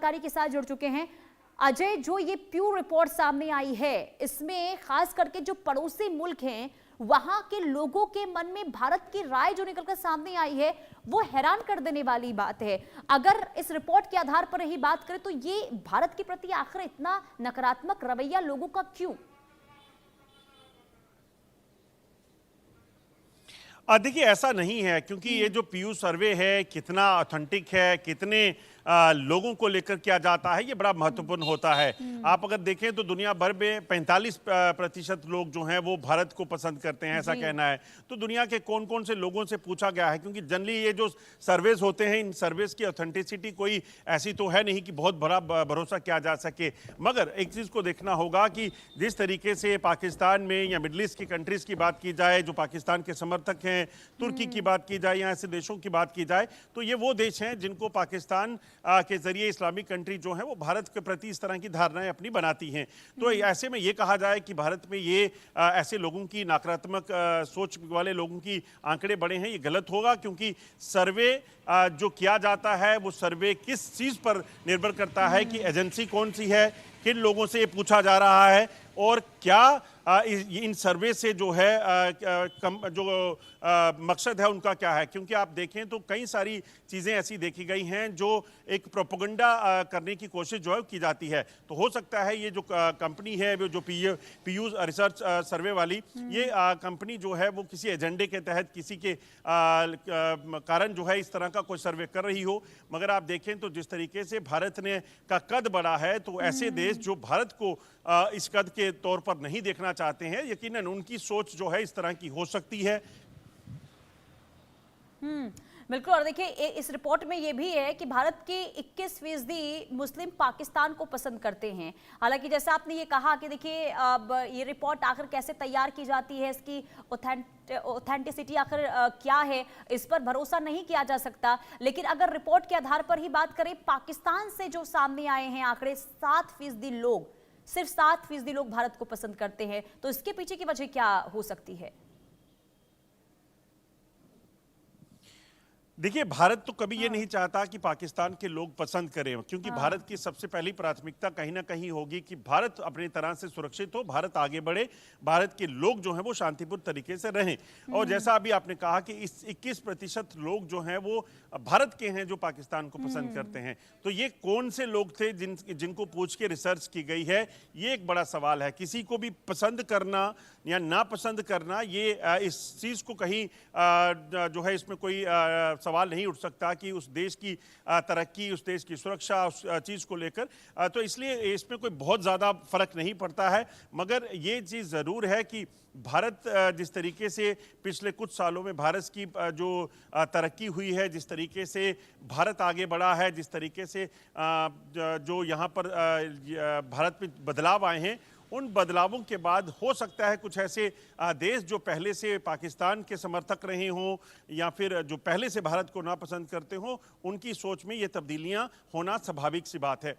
जानकारी के साथ जुड़ चुके हैं। अजय, जो ये प्यू रिपोर्ट सामने आई है, इसमें खास करके जो पड़ोसी मुल्क हैं वहां के लोगों के मन में भारत की राय जो निकलकर सामने आई है वो हैरान कर देने वाली बात है। अगर इस रिपोर्ट के आधार पर ही बात करें तो ये भारत के प्रति आखिर इतना नकारात्मक रवैया लोगों का क्यों? देखिए, ऐसा नहीं है, क्योंकि ये जो पीयू सर्वे है कितना ऑथेंटिक है, कितने लोगों को लेकर किया जाता है, ये बड़ा महत्वपूर्ण होता है। आप अगर देखें तो दुनिया भर में 45% लोग जो हैं वो भारत को पसंद करते हैं, ऐसा कहना है। तो दुनिया के कौन कौन से लोगों से पूछा गया है, क्योंकि जनरली ये जो सर्वेज होते हैं, इन सर्वेज की ऑथेंटिसिटी कोई ऐसी तो है नहीं कि बहुत बड़ा भरोसा किया जा सके। मगर एक चीज़ को देखना होगा कि जिस तरीके से पाकिस्तान में या मिडल ईस्ट की कंट्रीज़ की बात की जाए जो पाकिस्तान के समर्थक हैं, तुर्की की बात की जाए या ऐसे देशों की बात की जाए, तो ये वो देश हैं जिनको पाकिस्तान के जरिए इस्लामिक कंट्री जो है वो भारत के प्रति इस तरह की धारणाएं अपनी बनाती हैं। तो ऐसे में ये कहा जाए कि भारत में ये ऐसे लोगों की नकारात्मक सोच वाले लोगों की आंकड़े बढ़े हैं, ये गलत होगा। क्योंकि सर्वे जो किया जाता है वो सर्वे किस चीज़ पर निर्भर करता है कि एजेंसी कौन सी है, किन लोगों से ये पूछा जा रहा है और क्या इन सर्वे से जो है मकसद है उनका क्या है। क्योंकि आप देखें तो कई सारी चीज़ें ऐसी देखी गई हैं जो एक प्रोपेगेंडा करने की कोशिश जो है की जाती है। तो हो सकता है ये जो कंपनी है वो जो पीयू रिसर्च सर्वे वाली ये कंपनी जो है वो किसी एजेंडे के तहत किसी के कारण जो है इस तरह का कोई सर्वे कर रही हो। मगर आप देखें तो जिस तरीके से भारत ने का कद बढ़ा है, तो ऐसे देश जो भारत को इस कद के तौर पर नहीं देखना चाहते हैं, यकीनन उनकी सोच जो है इस तरह की हो सकती है। बिल्कुल। और देखिए इस रिपोर्ट में ये भी है कि भारत के 21% मुस्लिम पाकिस्तान को पसंद करते हैं। हालांकि जैसा आपने ये कहा कि देखिए अब ये रिपोर्ट आखिर कैसे तैयार की जाती है, इसकी ऑथेंटिसिटी आखिर क्या है, इस पर भरोसा नहीं किया जा सकता। लेकिन अगर रिपोर्ट के आधार पर ही बात करें, पाकिस्तान से जो सामने आए हैं आंकड़े, 7% लोग, सिर्फ 7% लोग भारत को पसंद करते हैं। तो इसके पीछे की वजह क्या हो सकती है? देखिए, भारत तो कभी ये नहीं चाहता कि पाकिस्तान के लोग पसंद करें, क्योंकि भारत की सबसे पहली प्राथमिकता कहीं ना कहीं होगी कि भारत अपनी तरह से सुरक्षित हो, भारत आगे बढ़े, भारत के लोग जो हैं वो शांतिपूर्ण तरीके से रहें। और जैसा अभी आपने कहा कि इस 21% लोग जो हैं वो भारत के हैं जो पाकिस्तान को पसंद करते हैं। तो ये कौन से लोग थे जिनको पूछ के रिसर्च की गई है, ये एक बड़ा सवाल है। किसी को भी पसंद करना या नापसंद करना, ये इस चीज़ को कहीं जो है इसमें कोई सवाल नहीं उठ सकता कि उस देश की तरक्की, उस देश की सुरक्षा, उस चीज़ को लेकर, तो इसलिए इसमें कोई बहुत ज़्यादा फर्क नहीं पड़ता है। मगर ये चीज़ ज़रूर है कि भारत जिस तरीके से पिछले कुछ सालों में भारत की जो तरक्की हुई है, जिस तरीके से भारत आगे बढ़ा है, जिस तरीके से जो यहाँ पर भारत में बदलाव आए हैं, उन बदलावों के बाद हो सकता है कुछ ऐसे देश जो पहले से पाकिस्तान के समर्थक रहे हों या फिर जो पहले से भारत को नापसंद करते हों, उनकी सोच में ये तब्दीलियां होना स्वाभाविक सी बात है।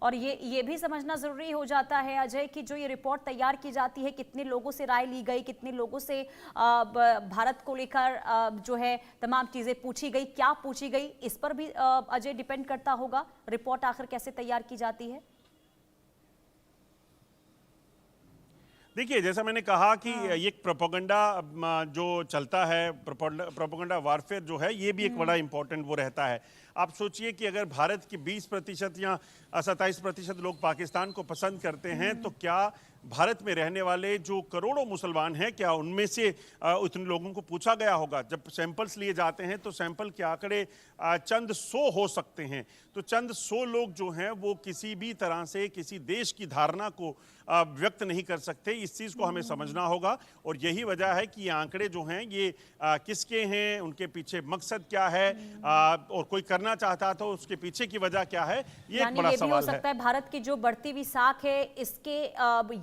और ये भी समझना जरूरी हो जाता है अजय कि जो ये रिपोर्ट तैयार की जाती है, कितने लोगों से राय ली गई, कितने लोगों से भारत को लेकर जो है तमाम चीजें पूछी गई, क्या पूछी गई, इस पर भी अजय डिपेंड करता होगा रिपोर्ट आखिर कैसे तैयार की जाती है। देखिए, जैसा मैंने कहा कि ये प्रोपेगेंडा जो चलता है, प्रोपेगेंडा वारफेयर जो है, ये भी एक बड़ा इंपॉर्टेंट वो रहता है। आप सोचिए कि अगर भारत के 20% या 27% लोग पाकिस्तान को पसंद करते हैं, तो क्या भारत में रहने वाले जो करोड़ों मुसलमान हैं, क्या उनमें से उतने लोगों को पूछा गया होगा? जब सैंपल्स लिए जाते हैं तो सैंपल के आंकड़े चंद 100 हो सकते हैं। तो चंद 100 लोग जो हैं वो किसी भी तरह से किसी देश की धारणा को व्यक्त नहीं कर सकते। इस चीज़ को हमें समझना होगा और यही वजह है कि ये आंकड़े जो हैं ये किसके हैं, उनके पीछे मकसद क्या है, और कोई करना चाहता तो उसके पीछे की वजह क्या है, ये एक बड़ा सवाल है। हो सकता है भारत की जो बढ़ती हुई साख है, इसके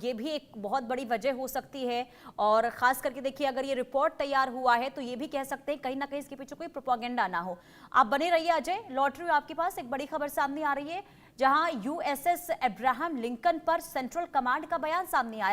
ये भी एक बहुत बड़ी वजह हो सकती है। और खास करके देखिए, अगर ये रिपोर्ट तैयार हुआ है तो ये भी कह सकते हैं कहीं ना कहीं इसके पीछे कोई प्रोपेगेंडा ना हो। आप बने रहिए अजय, लौट रही हूं आपके पास। एक बड़ी खबर सामने आ रही है जहां यूएसएस अब्राहम लिंकन पर सेंट्रल कमांड का बयान सामने आया है।